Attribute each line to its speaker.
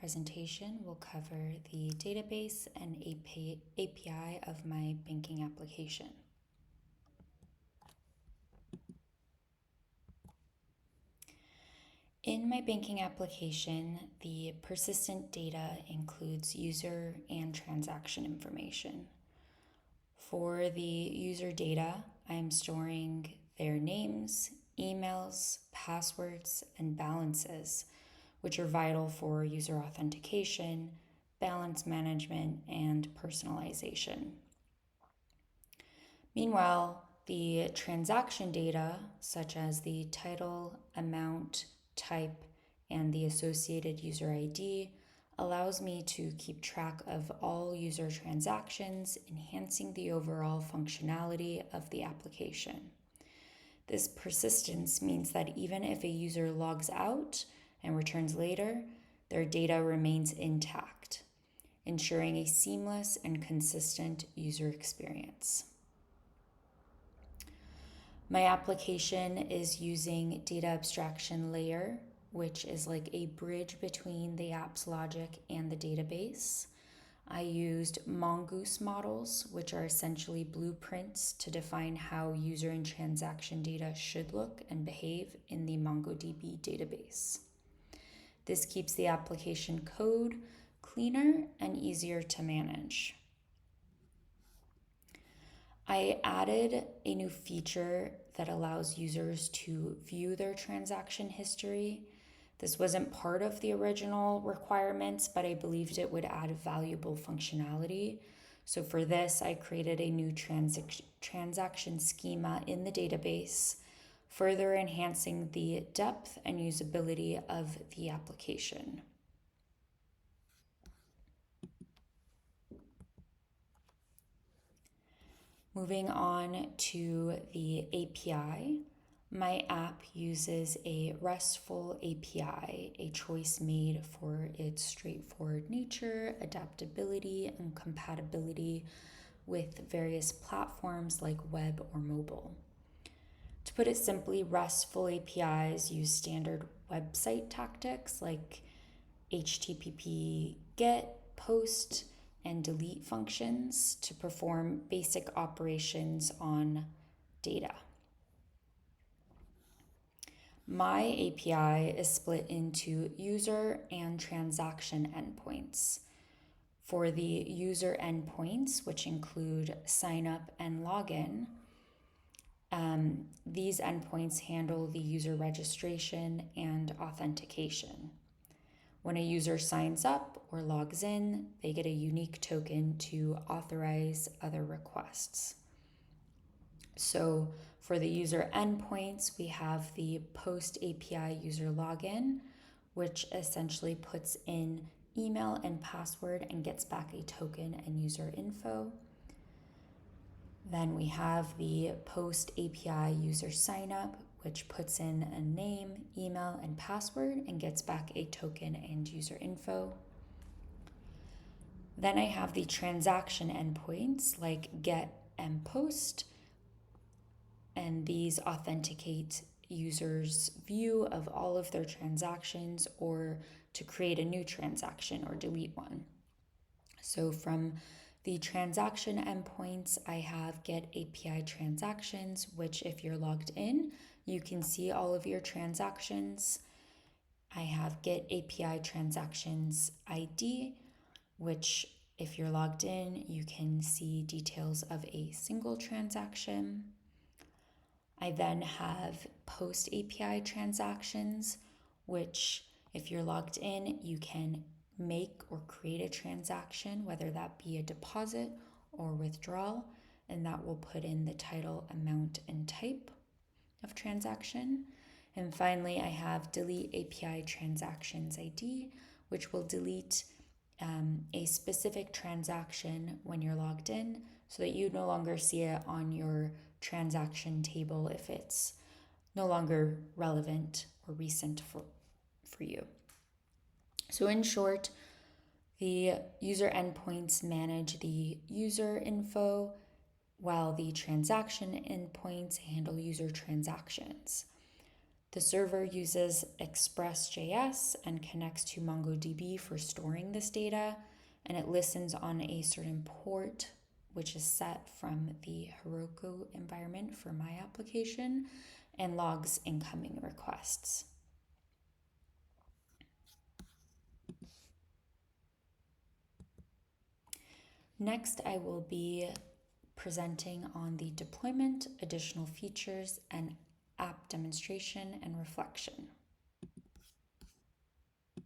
Speaker 1: presentation will cover the database and API of my banking application. In my banking application, the persistent data includes user and transaction information. For the user data, I am storing their names, emails, passwords, and balances, which are vital for user authentication, balance management, and personalization. Meanwhile, the transaction data, such as the title, amount, type, and the associated user ID, allows me to keep track of all user transactions, enhancing the overall functionality of the application. This persistence means that even if a user logs out and returns later, their data remains intact, ensuring a seamless and consistent user experience. My application is using data abstraction layer, which is like a bridge between the app's logic and the database. I used mongoose models, which are essentially blueprints to define how user and transaction data should look and behave in the MongoDB database. This keeps the application code cleaner and easier to manage. I added a new feature that allows users to view their transaction history. This wasn't part of the original requirements, but I believed it would add valuable functionality. So for this, I created a new transaction schema in the database, further enhancing the depth and usability of the application. Moving on to the API, my app uses a RESTful API, a choice made for its straightforward nature, adaptability, and compatibility with various platforms like web or mobile. To put it simply, RESTful APIs use standard website tactics like HTTP GET, POST, and delete functions to perform basic operations on data. My API is split into user and transaction endpoints. For the user endpoints, which include sign up and login, these endpoints handle the user registration and authentication. When a user signs up or logs in, they get a unique token to authorize other requests. So for the user endpoints, we have the post API user login, which essentially puts in email and password and gets back a token and user info. Then we have the post API user sign up, which puts in a name, email, and password and gets back a token and user info. Then I have the transaction endpoints like get and post, and these authenticate users' view of all of their transactions or to create a new transaction or delete one. So from the transaction endpoints, I have get API transactions, which if you're logged in, you can see all of your transactions. I have get API transactions ID, which if you're logged in, you can see details of a single transaction. I then have post API transactions, which if you're logged in, you can make or create a transaction, whether that be a deposit or withdrawal, and that will put in the title, amount, and type of transaction. And finally, I have delete API transactions ID, which will delete a specific transaction when you're logged in so that you no longer see it on your transaction table if it's no longer relevant or recent for you. So in short, the user endpoints manage the user info while the transaction endpoints handle user transactions. The server uses Express.js and connects to MongoDB for storing this data, and it listens on a certain port, which is set from the Heroku environment for my application, and logs incoming requests. Next, I will be presenting on the deployment, additional features, and app demonstration and reflection.